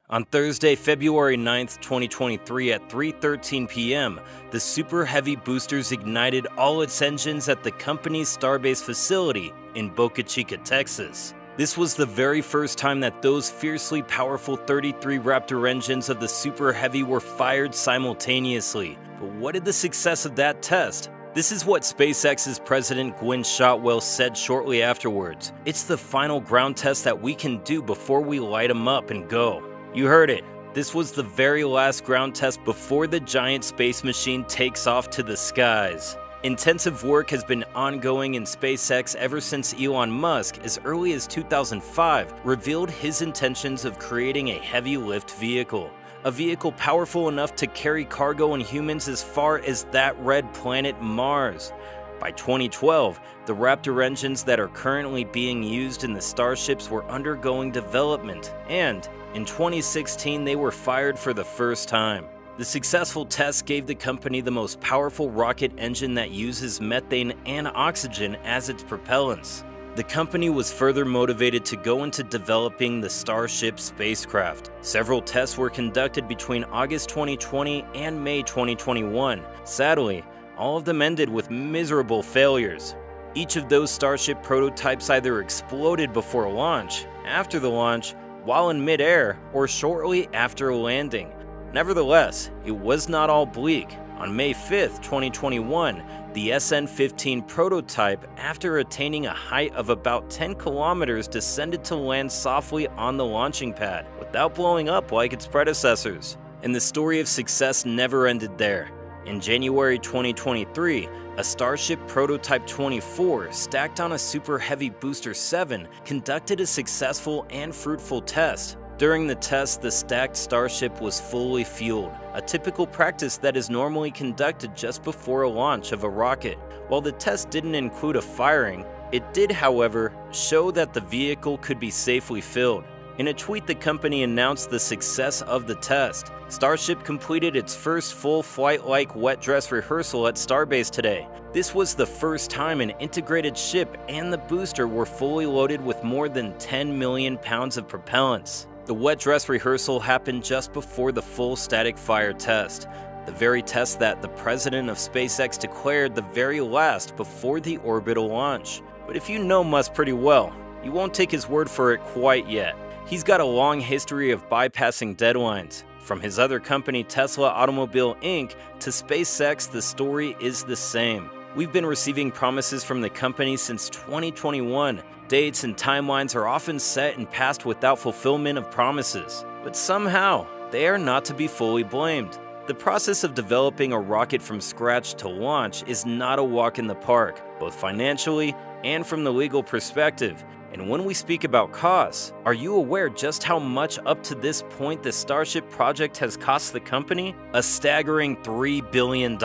On Thursday, February 9th, 2023 at 3:13 p.m., the Superheavy boosters ignited all its engines at the company's Starbase facility in Boca Chica, Texas. This was the very first time that those fiercely powerful 33 Raptor engines of the Superheavy were fired simultaneously. But what did the success of that test? This is what SpaceX's president Gwynne Shotwell said shortly afterwards. It's the final ground test that we can do before we light them up and go. You heard it. This was the very last ground test before the giant space machine takes off to the skies. Intensive work has been ongoing in SpaceX ever since Elon Musk, as early as 2005, revealed his intentions of creating a heavy lift vehicle. A vehicle powerful enough to carry cargo and humans as far as that red planet Mars. By 2012, the Raptor engines that are currently being used in the Starships were undergoing development, and in 2016 they were fired for the first time. The successful test gave the company the most powerful rocket engine that uses methane and oxygen as its propellants. The company was further motivated to go into developing the Starship spacecraft. Several tests were conducted between August 2020 and May 2021. Sadly, all of them ended with miserable failures. Each of those Starship prototypes either exploded before launch, after the launch, while in midair, or shortly after landing. Nevertheless, it was not all bleak. On May 5th, 2021, the SN-15 prototype, after attaining a height of about 10 kilometers, descended to land softly on the launching pad, without blowing up like its predecessors. And the story of success never ended there. In January 2023, a Starship Prototype 24, stacked on a Superheavy Booster 7, conducted a successful and fruitful test. During the test, the stacked Starship was fully fueled, a typical practice that is normally conducted just before a launch of a rocket. While the test didn't include a firing, it did, however, show that the vehicle could be safely filled. In a tweet, the company announced the success of the test. Starship completed its first full flight-like wet dress rehearsal at Starbase today. This was the first time an integrated ship and the booster were fully loaded with more than 10 million pounds of propellants. The wet dress rehearsal happened just before the full static fire test, the very test that the president of SpaceX declared the very last before the Orbital launch. But if you know Musk pretty well, you won't take his word for it quite yet. He's got a long history of bypassing deadlines. From his other company, Tesla Automobile Inc., to SpaceX, the story is the same. We've been receiving promises from the company since 2021. Dates and timelines are often set and passed without fulfillment of promises. But somehow, they are not to be fully blamed. The process of developing a rocket from scratch to launch is not a walk in the park, both financially and from the legal perspective. And when we speak about costs, are you aware just how much up to this point the Starship project has cost the company? A staggering $3 billion.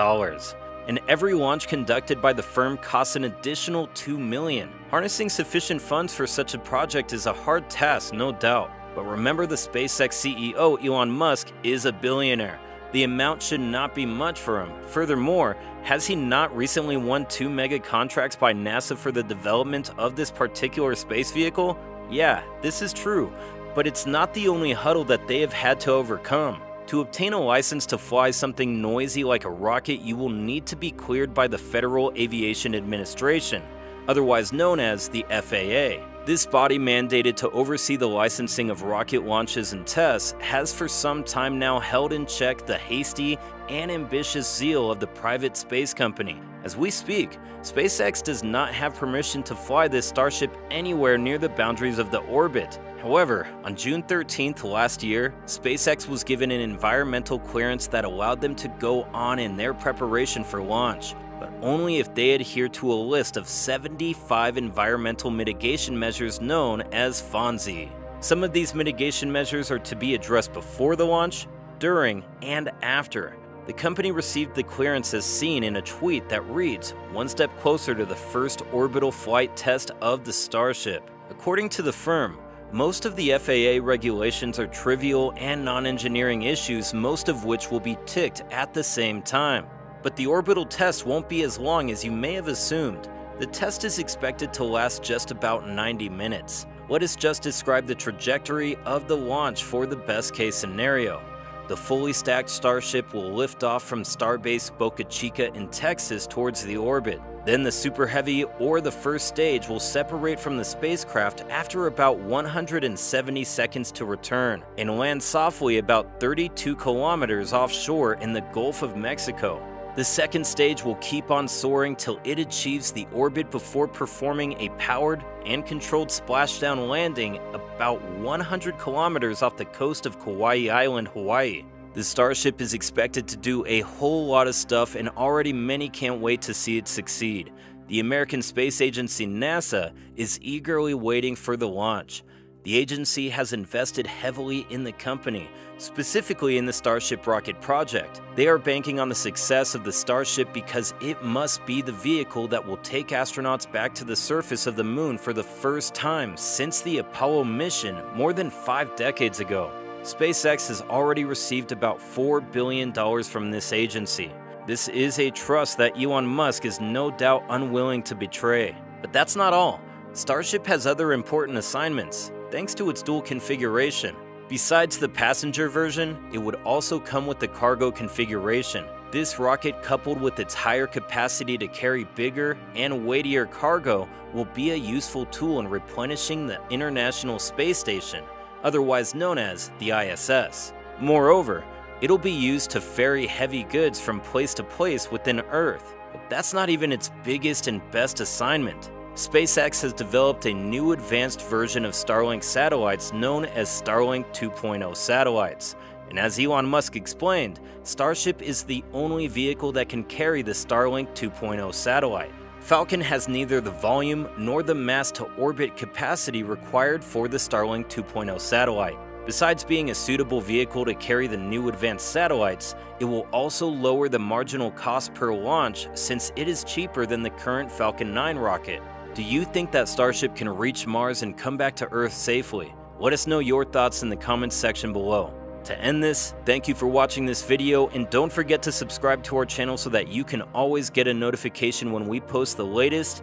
And every launch conducted by the firm costs an additional $2 million. Harnessing sufficient funds for such a project is a hard task, no doubt. But remember, the SpaceX CEO, Elon Musk, is a billionaire. The amount should not be much for him. Furthermore, has he not recently won 2 mega contracts by NASA for the development of this particular space vehicle? Yeah, this is true, but it's not the only hurdle that they have had to overcome. To obtain a license to fly something noisy like a rocket, you will need to be cleared by the Federal Aviation Administration, otherwise known as the FAA. This body, mandated to oversee the licensing of rocket launches and tests, has for some time now held in check the hasty and ambitious zeal of the private space company. As we speak, SpaceX does not have permission to fly this Starship anywhere near the boundaries of the orbit. However, on June 13th last year, SpaceX was given an environmental clearance that allowed them to go on in their preparation for launch, but only if they adhere to a list of 75 environmental mitigation measures known as FONSI. Some of these mitigation measures are to be addressed before the launch, during, and after. The company received the clearance as seen in a tweet that reads, "One step closer to the first orbital flight test of the Starship." According to the firm, most of the FAA regulations are trivial and non-engineering issues, most of which will be ticked at the same time. But the orbital test won't be as long as you may have assumed. The test is expected to last just about 90 minutes. Let us just describe the trajectory of the launch for the best case scenario. The fully stacked Starship will lift off from Starbase Boca Chica in Texas towards the orbit. Then the Superheavy or the first stage will separate from the spacecraft after about 170 seconds to return and land softly about 32 kilometers offshore in the Gulf of Mexico. The second stage will keep on soaring till it achieves the orbit before performing a powered and controlled splashdown landing about 100 kilometers off the coast of Kauai Island, Hawaii. The Starship is expected to do a whole lot of stuff, and already many can't wait to see it succeed. The American Space Agency NASA is eagerly waiting for the launch. The agency has invested heavily in the company, specifically in the Starship rocket project. They are banking on the success of the Starship because it must be the vehicle that will take astronauts back to the surface of the moon for the first time since the Apollo mission more than 5 decades ago. SpaceX has already received about $4 billion from this agency. This is a trust that Elon Musk is no doubt unwilling to betray. But that's not all. Starship has other important assignments, thanks to its dual configuration. Besides the passenger version, it would also come with the cargo configuration. This rocket, coupled with its higher capacity to carry bigger and weightier cargo, will be a useful tool in replenishing the International Space Station, otherwise known as the ISS. Moreover, it'll be used to ferry heavy goods from place to place within Earth. But that's not even its biggest and best assignment. SpaceX has developed a new advanced version of Starlink satellites known as Starlink 2.0 satellites. And as Elon Musk explained, Starship is the only vehicle that can carry the Starlink 2.0 satellite. Falcon has neither the volume nor the mass to orbit capacity required for the Starlink 2.0 satellite. Besides being a suitable vehicle to carry the new advanced satellites, it will also lower the marginal cost per launch since it is cheaper than the current Falcon 9 rocket. Do you think that Starship can reach Mars and come back to Earth safely? Let us know your thoughts in the comments section below. To end this, thank you for watching this video, and don't forget to subscribe to our channel so that you can always get a notification when we post the latest